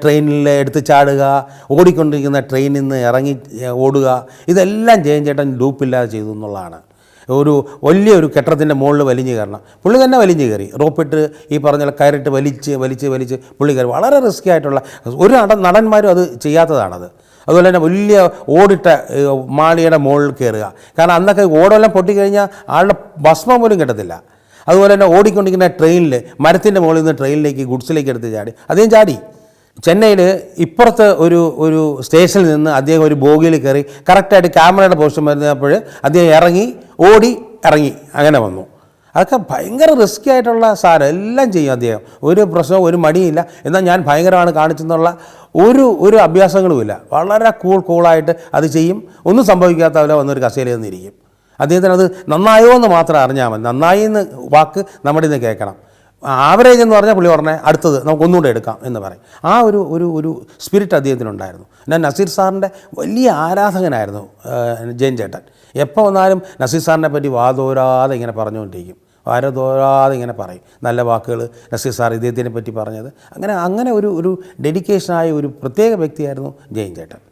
ട്രെയിനിൽ എടുത്ത് ചാടുക, ഓടിക്കൊണ്ടിരിക്കുന്ന ട്രെയിനിൽ നിന്ന് ഇറങ്ങി ഓടുക, ഇതെല്ലാം ജയൻ ചേട്ടൻ ലൂപ്പില്ലാതെ ചെയ്തു എന്നുള്ളതാണ്. വലിയൊരു കെട്ടിടത്തിൻ്റെ മുകളിൽ വലിഞ്ഞു കയറണം, പുള്ളി തന്നെ വലിഞ്ഞു കയറി, റോപ്പിട്ട് ഈ പറഞ്ഞ കയറിട്ട് വലിച്ച് പുള്ളി കയറി. വളരെ റിസ്കി ആയിട്ടുള്ള ഒരു നടന്മാരും അത് ചെയ്യാത്തതാണത്. അതുപോലെ തന്നെ വലിയ ഓടിട്ട മാളിയുടെ മുകളിൽ കയറുക, കാരണം അന്നൊക്കെ ഓടെല്ലാം പൊട്ടിക്കഴിഞ്ഞാൽ ആളുടെ ഭസ്മം പോലും കിട്ടത്തില്ല. അതുപോലെ തന്നെ ഓടിക്കൊണ്ടിരിക്കുന്ന ട്രെയിനിൽ മരത്തിൻ്റെ മുകളിൽ നിന്ന് ട്രെയിനിലേക്ക് ഗുഡ്സിലേക്ക് എടുത്ത് ചാടി, അദ്ദേഹം ചാടി. ചെന്നൈയിൽ ഇപ്പുറത്ത് ഒരു സ്റ്റേഷനിൽ നിന്ന് അദ്ദേഹം ഒരു ബോഗിയിൽ കയറി കറക്റ്റായിട്ട് ക്യാമറയുടെ പോസ്റ്റ് വരുന്നപ്പോൾ അദ്ദേഹം ഇറങ്ങി അങ്ങനെ വന്നു. അതൊക്കെ ഭയങ്കര റിസ്കി ആയിട്ടുള്ള സാധനം, എല്ലാം ചെയ്യും അദ്ദേഹം. ഒരു പ്രശ്നവും ഒരു മടിയില്ല, എന്നാൽ ഞാൻ ഭയങ്കരമാണ് കാണിച്ചെന്നുള്ള ഒരു അഭ്യാസങ്ങളുമില്ല. വളരെ കൂളായിട്ട് അത് ചെയ്യും. ഒന്നും സംഭവിക്കാത്തവരെ വന്നൊരു കസേരയിൽ നിന്നിരിക്കും. അദ്ദേഹത്തിന് അത് നന്നായോ എന്ന് മാത്രം അറിഞ്ഞാൽ മതി. നന്നായി എന്ന് വാക്ക് നമ്മുടെ ഇന്ന് കേൾക്കണം. ആവറേജ് എന്ന് പറഞ്ഞാൽ പുള്ളി പറഞ്ഞാൽ അടുത്തത് നമുക്ക് ഒന്നുകൂടെ എടുക്കാം എന്ന് പറയും. ആ ഒരു സ്പിരിറ്റ് അദ്ദേഹത്തിനുണ്ടായിരുന്നു. ഞാൻ നസീർ സാറിൻ്റെ വലിയ ആരാധകനായിരുന്നു ജയൻ ചേട്ടൻ. എപ്പോൾ വന്നാലും നസീർ സാറിനെ പറ്റി വാതോരാതെ ഇങ്ങനെ പറഞ്ഞുകൊണ്ടിരിക്കും, ഇങ്ങനെ പറയും നല്ല വാക്കുകൾ നസീർ സാർ ഇദ്ദേഹത്തിനെ പറ്റി പറഞ്ഞത്. അങ്ങനെ ഒരു ഡെഡിക്കേഷനായ ഒരു പ്രത്യേക വ്യക്തിയായിരുന്നു ജയൻ ചേട്ടൻ.